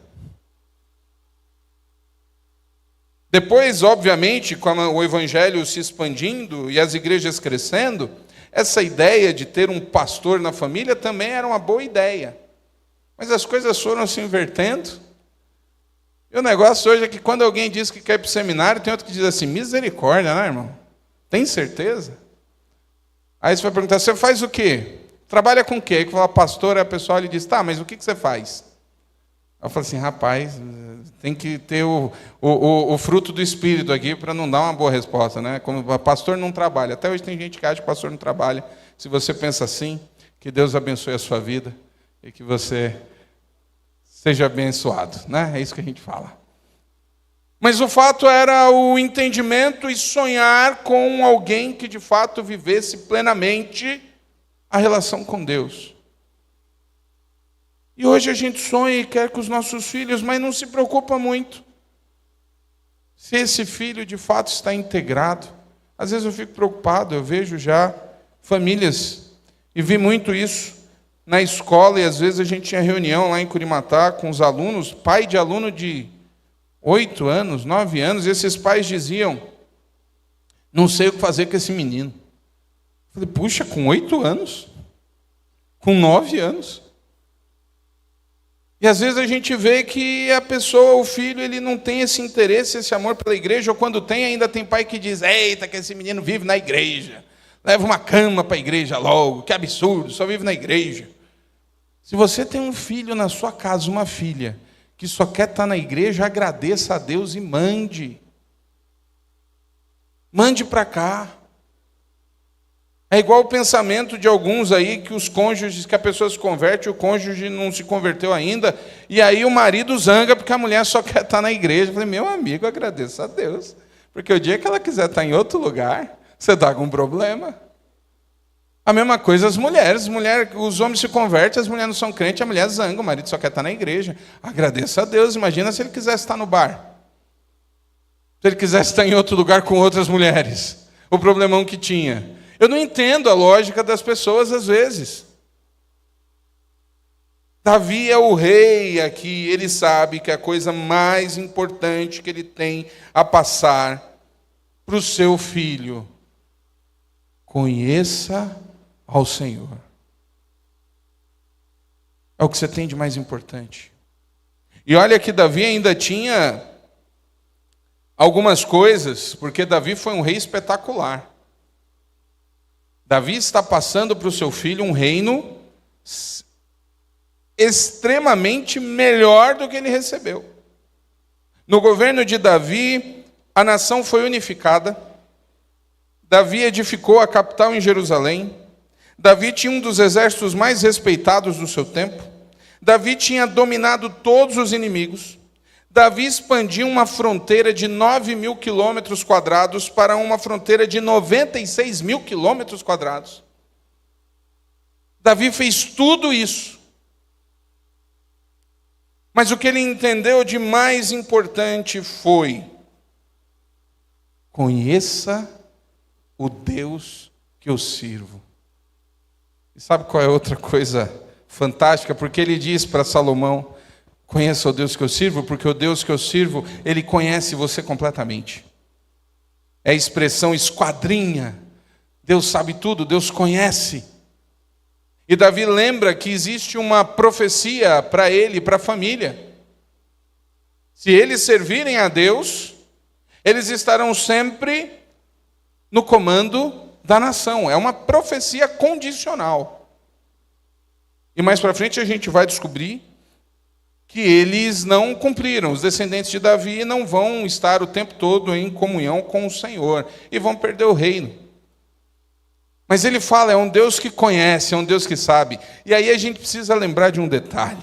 Depois, obviamente, com o evangelho se expandindo e as igrejas crescendo, essa ideia de ter um pastor na família também era uma boa ideia. Mas as coisas foram se invertendo. E o negócio hoje é que quando alguém diz que quer ir para o seminário, tem outro que diz assim, misericórdia, né, irmão? Tem certeza? Aí você vai perguntar, você faz o quê? Trabalha com o quê? Aí que fala, pastor, a pessoa lhe diz, tá, mas o que você faz? Eu falo assim, rapaz, tem que ter o fruto do Espírito aqui para não dar uma boa resposta, né? Como pastor não trabalha. Até hoje tem gente que acha que pastor não trabalha. Se você pensa assim, que Deus abençoe a sua vida e que você seja abençoado, né? É isso que a gente fala. Mas o fato era o entendimento e sonhar com alguém que de fato vivesse plenamente a relação com Deus. E hoje a gente sonha e quer com os nossos filhos, mas não se preocupa muito se esse filho de fato está integrado. Às vezes eu fico preocupado, eu vejo já famílias, e vi muito isso na escola, e às vezes a gente tinha reunião lá em Curimatá com os alunos, pai de aluno de 8 anos, 9 anos, e esses pais diziam, não sei o que fazer com esse menino. Eu falei, puxa, com 8 anos? Com 9 anos? E às vezes a gente vê que a pessoa, o filho, ele não tem esse interesse, esse amor pela igreja, ou quando tem, ainda tem pai que diz, eita, que esse menino vive na igreja, leva uma cama para a igreja logo, que absurdo, só vive na igreja. Se você tem um filho na sua casa, uma filha, que só quer estar na igreja, agradeça a Deus e mande. Mande para cá. É igual o pensamento de alguns aí, que os cônjuges, que a pessoa se converte, o cônjuge não se converteu ainda, e aí o marido zanga porque a mulher só quer estar na igreja. Eu falei, meu amigo, agradeça a Deus, porque o dia que ela quiser estar em outro lugar, você está com um problema. A mesma coisa as mulheres, os homens se convertem, as mulheres não são crentes, a mulher zanga, o marido só quer estar na igreja. Agradeça a Deus, imagina se ele quisesse estar no bar. Se ele quisesse estar em outro lugar com outras mulheres, o problemão que tinha. Eu não entendo a lógica das pessoas às vezes. Davi é o rei aqui, ele sabe que a coisa mais importante que ele tem a passar para o seu filho, conheça ao Senhor. É o que você tem de mais importante. E olha que Davi ainda tinha algumas coisas, porque Davi foi um rei espetacular. Davi está passando para o seu filho um reino extremamente melhor do que ele recebeu. No governo de Davi, a nação foi unificada. Davi edificou a capital em Jerusalém. Davi tinha um dos exércitos mais respeitados do seu tempo. Davi tinha dominado todos os inimigos. Davi expandiu uma fronteira de 9.000 quilômetros quadrados para uma fronteira de 96.000 quilômetros quadrados. Davi fez tudo isso. Mas o que ele entendeu de mais importante foi: conheça o Deus que eu sirvo. E sabe qual é outra coisa fantástica? Porque ele diz para Salomão, conheça o Deus que eu sirvo, porque o Deus que eu sirvo, ele conhece você completamente. É a expressão esquadrinha. Deus sabe tudo, Deus conhece. E Davi lembra que existe uma profecia para ele e para a família. Se eles servirem a Deus, eles estarão sempre no comando da nação. É uma profecia condicional. E mais para frente a gente vai descobrir que eles não cumpriram. Os descendentes de Davi não vão estar o tempo todo em comunhão com o Senhor e vão perder o reino. Mas ele fala, é um Deus que conhece, é um Deus que sabe. E aí a gente precisa lembrar de um detalhe.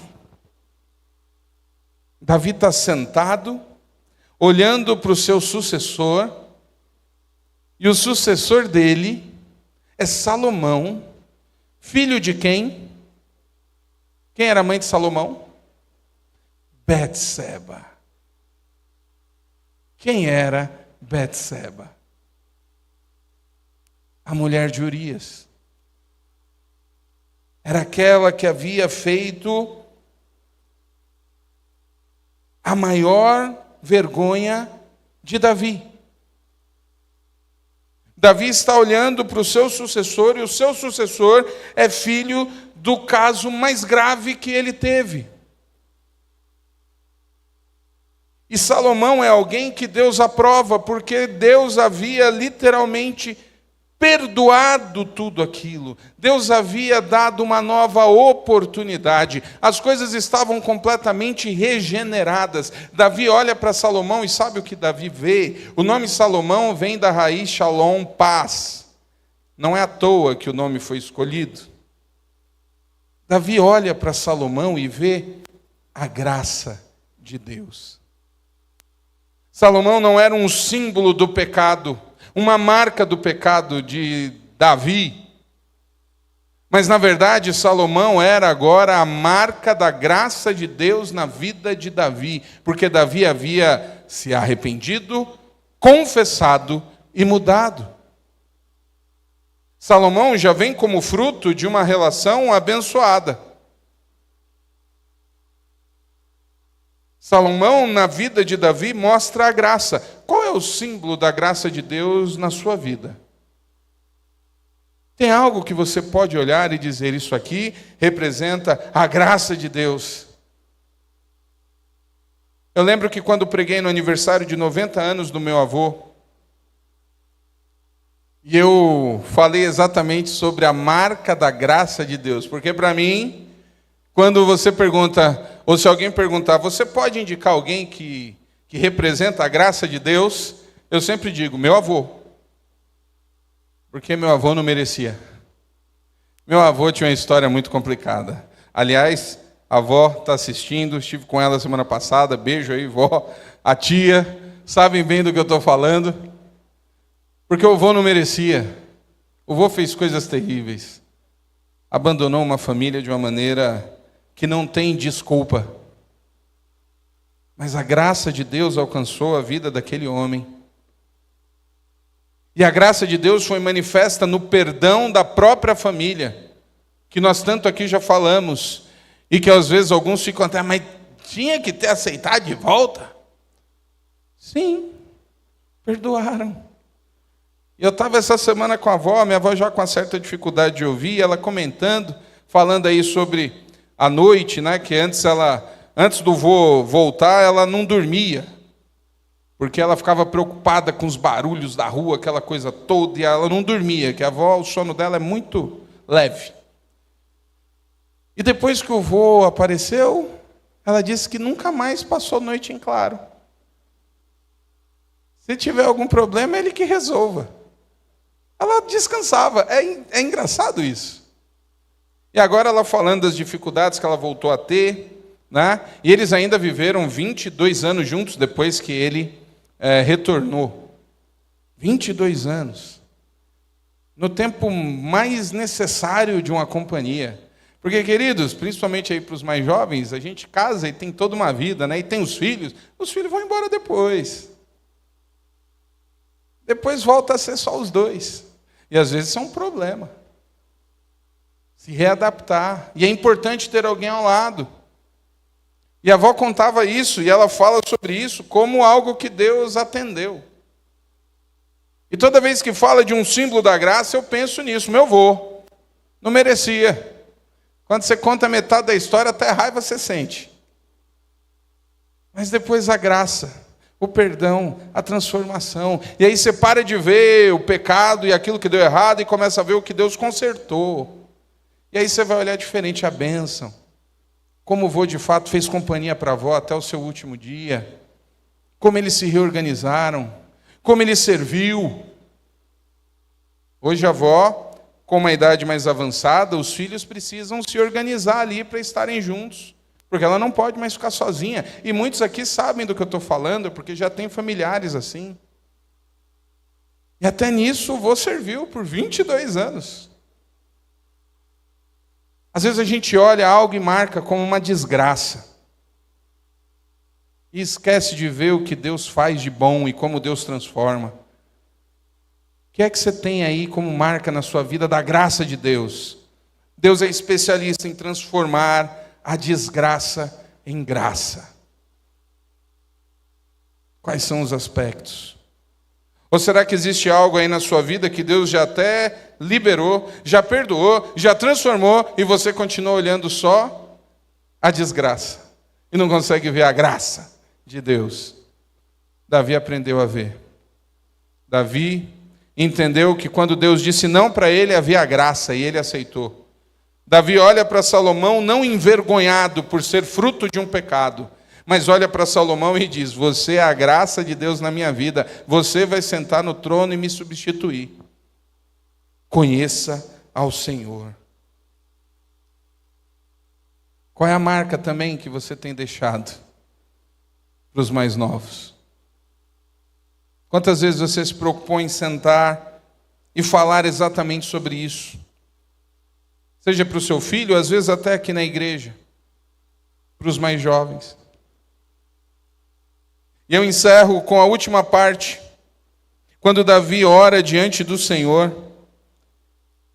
Davi está sentado, olhando para o seu sucessor, e o sucessor dele é Salomão, filho de quem? Quem era a mãe de Salomão? Betseba. Quem era Betseba? A mulher de Urias. Era aquela que havia feito a maior vergonha de Davi. Davi está olhando para o seu sucessor, e o seu sucessor é filho do caso mais grave que ele teve. E Salomão é alguém que Deus aprova, porque Deus havia literalmente perdoado tudo aquilo. Deus havia dado uma nova oportunidade. As coisas estavam completamente regeneradas. Davi olha para Salomão e sabe o que Davi vê? O nome Salomão vem da raiz Shalom, paz. Não é à toa que o nome foi escolhido. Davi olha para Salomão e vê a graça de Deus. Salomão não era um símbolo do pecado, uma marca do pecado de Davi. Mas, na verdade, Salomão era agora a marca da graça de Deus na vida de Davi, porque Davi havia se arrependido, confessado e mudado. Salomão já vem como fruto de uma relação abençoada. Salomão, na vida de Davi, mostra a graça. Qual é o símbolo da graça de Deus na sua vida? Tem algo que você pode olhar e dizer, isso aqui representa a graça de Deus. Eu lembro que quando preguei no aniversário de 90 anos do meu avô, e eu falei exatamente sobre a marca da graça de Deus, porque para mim, quando você pergunta, ou se alguém perguntar, você pode indicar alguém que representa a graça de Deus? Eu sempre digo, meu avô. Porque meu avô não merecia. Meu avô tinha uma história muito complicada. Aliás, a avó está assistindo, estive com ela semana passada, beijo aí, vó, a tia, sabem bem do que eu estou falando. Porque o avô não merecia. O avô fez coisas terríveis. Abandonou uma família de uma maneira que não tem desculpa. Mas a graça de Deus alcançou a vida daquele homem. E a graça de Deus foi manifesta no perdão da própria família, que nós tanto aqui já falamos, e que às vezes alguns ficam até, mas tinha que ter aceitado de volta? Sim, perdoaram. Eu estava essa semana com a avó, minha avó já com uma certa dificuldade de ouvir, ela comentando, falando aí sobre a noite, né, que antes do vô voltar, ela não dormia, porque ela ficava preocupada com os barulhos da rua, aquela coisa toda, e ela não dormia, que a avó, o sono dela é muito leve. E depois que o vô apareceu, ela disse que nunca mais passou noite em claro. Se tiver algum problema, ele que resolva. Ela descansava. É engraçado isso. E agora ela falando das dificuldades que ela voltou a ter, né? E eles ainda viveram 22 anos juntos depois que ele retornou. 22 anos. No tempo mais necessário de uma companhia. Porque, queridos, principalmente aí para os mais jovens, a gente casa e tem toda uma vida, né? E tem os filhos vão embora depois. Depois volta a ser só os dois. E às vezes isso é um problema. Se readaptar. E é importante ter alguém ao lado. E a avó contava isso, e ela fala sobre isso como algo que Deus atendeu. E toda vez que fala de um símbolo da graça, eu penso nisso. Meu avô não merecia. Quando você conta metade da história, até raiva você sente. Mas depois a graça, o perdão, a transformação. E aí você para de ver o pecado e aquilo que deu errado e começa a ver o que Deus consertou. E aí você vai olhar diferente a bênção. Como o vô de fato fez companhia para a avó até o seu último dia. Como eles se reorganizaram. Como ele serviu. Hoje a avó com uma idade mais avançada, os filhos precisam se organizar ali para estarem juntos, porque ela não pode mais ficar sozinha. E muitos aqui sabem do que eu estou falando, porque já tem familiares assim. E até nisso o vô serviu por 22 anos. Às vezes a gente olha algo e marca como uma desgraça. E esquece de ver o que Deus faz de bom e como Deus transforma. O que é que você tem aí como marca na sua vida da graça de Deus? Deus é especialista em transformar a desgraça em graça. Quais são os aspectos? Ou será que existe algo aí na sua vida que Deus já até liberou, já perdoou, já transformou e você continua olhando só a desgraça e não consegue ver a graça de Deus? Davi aprendeu a ver. Davi entendeu que quando Deus disse não para ele, havia graça e ele aceitou. Davi olha para Salomão não envergonhado por ser fruto de um pecado, mas olha para Salomão e diz: você é a graça de Deus na minha vida, você vai sentar no trono e me substituir. Conheça ao Senhor. Qual é a marca também que você tem deixado para os mais novos? Quantas vezes você se preocupou em sentar e falar exatamente sobre isso? Seja para o seu filho, às vezes até aqui na igreja, para os mais jovens. E eu encerro com a última parte, quando Davi ora diante do Senhor,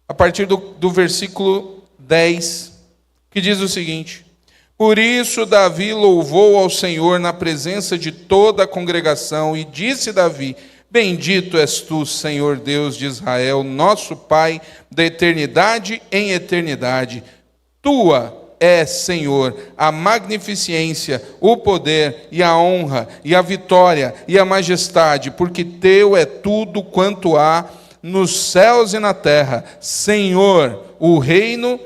a partir do versículo 10, que diz o seguinte: por isso Davi louvou ao Senhor na presença de toda a congregação, e disse Davi: bendito és tu, Senhor Deus de Israel, nosso Pai, da eternidade em eternidade. Tua é, Senhor, a magnificência, o poder e a honra, e a vitória e a majestade, porque teu é tudo quanto há nos céus e na terra. Senhor, o reino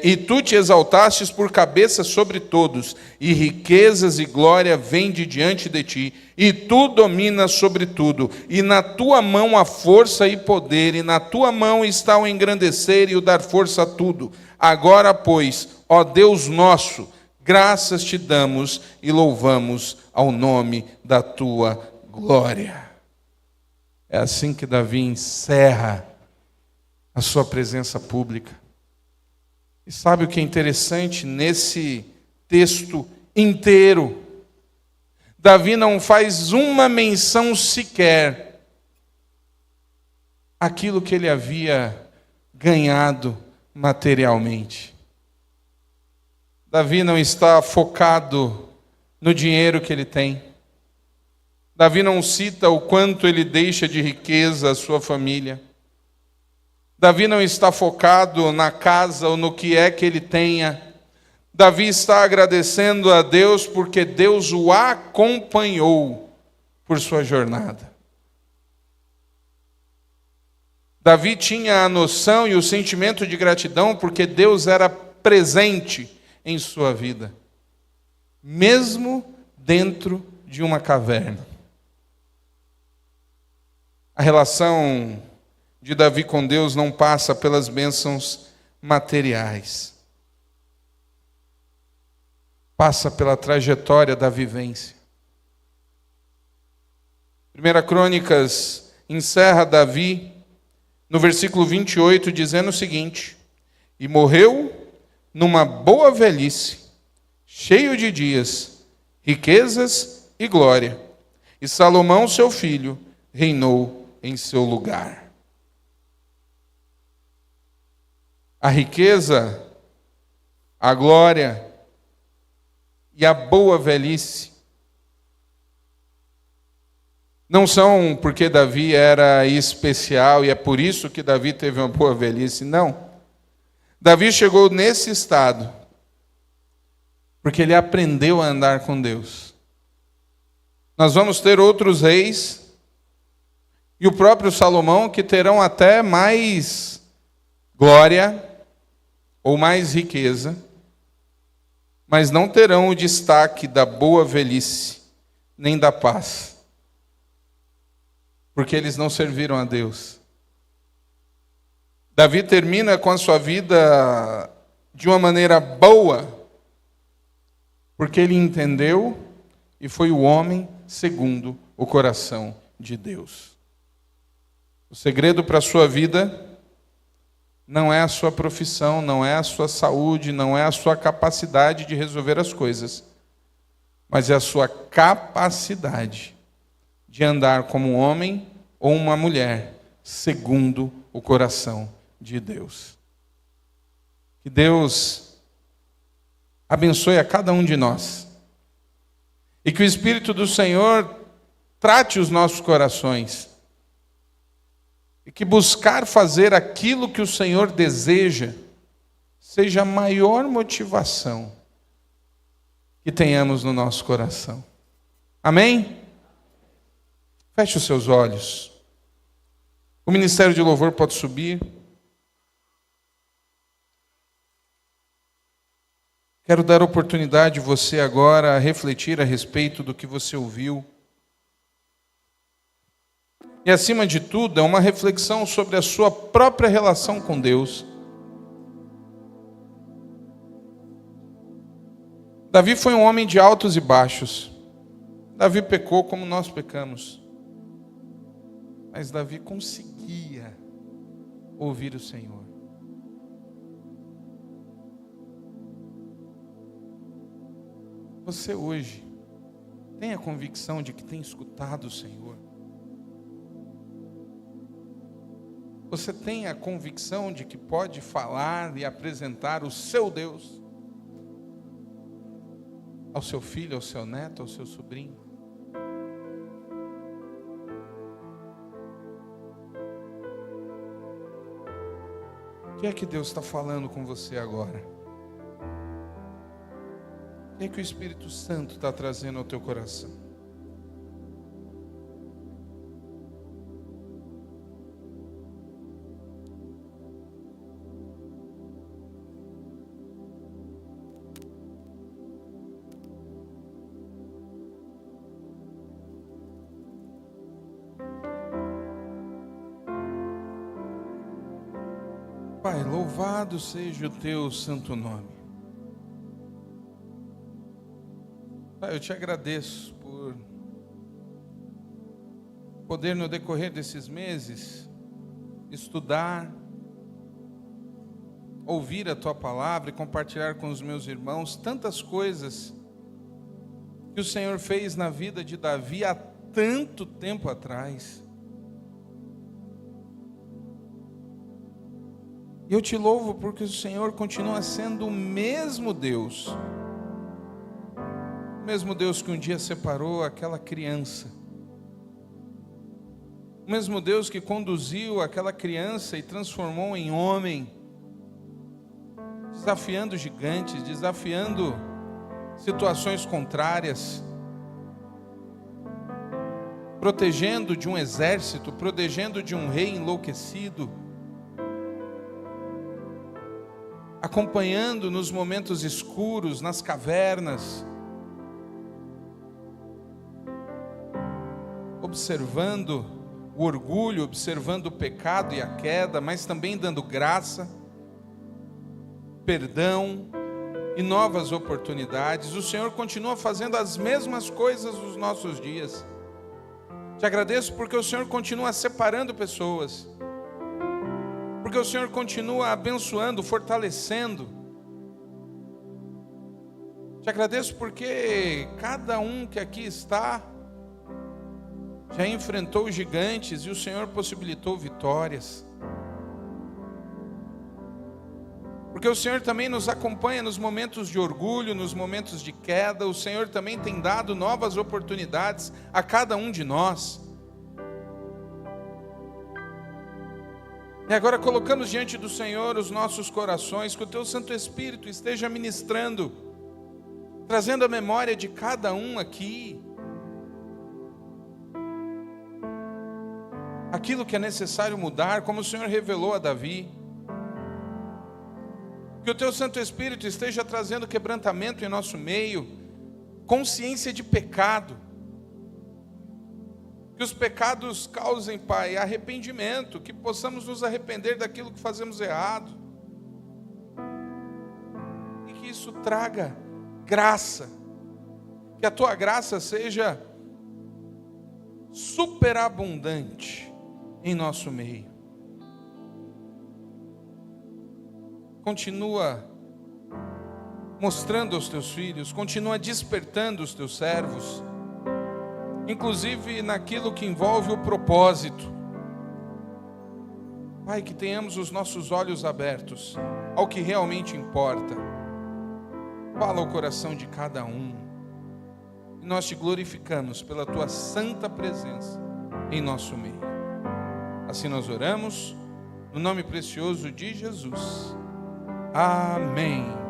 e tu te exaltastes por cabeça sobre todos, e riquezas e glória vêm de diante de ti, e tu dominas sobre tudo, e na tua mão há força e poder, e na tua mão está o engrandecer e o dar força a tudo. Agora, pois, ó Deus nosso, graças te damos e louvamos ao nome da tua glória. É assim que Davi encerra a sua presença pública. E sabe o que é interessante nesse texto inteiro? Davi não faz uma menção sequer àquilo que ele havia ganhado materialmente. Davi não está focado no dinheiro que ele tem. Davi não cita o quanto ele deixa de riqueza à sua família. Davi não está focado na casa ou no que é que ele tenha. Davi está agradecendo a Deus porque Deus o acompanhou por sua jornada. Davi tinha a noção e o sentimento de gratidão porque Deus era presente em sua vida, mesmo dentro de uma caverna. A relação de Davi com Deus não passa pelas bênçãos materiais. Passa pela trajetória da vivência. 1 Crônicas encerra Davi no versículo 28 dizendo o seguinte: e morreu numa boa velhice, cheio de dias, riquezas e glória. E Salomão, seu filho, reinou em seu lugar. A riqueza, a glória e a boa velhice não são porque Davi era especial e é por isso que Davi teve uma boa velhice, não. Davi chegou nesse estado porque ele aprendeu a andar com Deus. Nós vamos ter outros reis e o próprio Salomão que terão até mais glória ou mais riqueza, mas não terão o destaque da boa velhice, nem da paz, porque eles não serviram a Deus. Davi termina com a sua vida de uma maneira boa, porque ele entendeu e foi o homem segundo o coração de Deus. O segredo para a sua vida não é a sua profissão, não é a sua saúde, não é a sua capacidade de resolver as coisas, mas é a sua capacidade de andar como um homem ou uma mulher segundo o coração de Deus. Que Deus abençoe a cada um de nós e que o Espírito do Senhor trate os nossos corações e que buscar fazer aquilo que o Senhor deseja seja a maior motivação que tenhamos no nosso coração. Amém? Feche os seus olhos. O Ministério de Louvor pode subir. Quero dar oportunidade a você agora a refletir a respeito do que você ouviu. E, acima de tudo, é uma reflexão sobre a sua própria relação com Deus. Davi foi um homem de altos e baixos. Davi pecou como nós pecamos. Mas Davi conseguia ouvir o Senhor. Você hoje tem a convicção de que tem escutado o Senhor? Você tem a convicção de que pode falar e apresentar o seu Deus ao seu filho, ao seu neto, ao seu sobrinho? O que é que Deus está falando com você agora? O que é que o Espírito Santo está trazendo ao teu coração? Pai, louvado seja o teu santo nome. Pai, eu te agradeço por poder, no decorrer desses meses, estudar, ouvir a tua palavra e compartilhar com os meus irmãos tantas coisas que o Senhor fez na vida de Davi há tanto tempo atrás. E eu te louvo porque o Senhor continua sendo o mesmo Deus. O mesmo Deus que um dia separou aquela criança. O mesmo Deus que conduziu aquela criança e transformou em homem. Desafiando gigantes, desafiando situações contrárias. Protegendo de um exército, protegendo de um rei enlouquecido. Acompanhando nos momentos escuros, nas cavernas, observando o orgulho, observando o pecado e a queda, mas também dando graça, perdão e novas oportunidades. O Senhor continua fazendo as mesmas coisas nos nossos dias. Te agradeço porque o Senhor continua separando pessoas. Porque o Senhor continua abençoando, fortalecendo. Te agradeço porque cada um que aqui está já enfrentou gigantes e o Senhor possibilitou vitórias. Porque o Senhor também nos acompanha nos momentos de orgulho, nos momentos de queda. O Senhor também tem dado novas oportunidades a cada um de nós. E agora colocamos diante do Senhor os nossos corações, que o teu Santo Espírito esteja ministrando, trazendo a memória de cada um aqui, aquilo que é necessário mudar, como o Senhor revelou a Davi. Que o teu Santo Espírito esteja trazendo quebrantamento em nosso meio, consciência de pecado, Que os pecados causem, Pai, arrependimento, que possamos nos arrepender daquilo que fazemos errado. E que isso traga graça. Que a Tua graça seja superabundante em nosso meio. Continua mostrando aos Teus filhos, continua despertando os Teus servos, inclusive naquilo que envolve o propósito. Pai, que tenhamos os nossos olhos abertos ao que realmente importa. Fala ao coração de cada um. E nós Te glorificamos pela Tua santa presença em nosso meio. Assim nós oramos, no nome precioso de Jesus. Amém.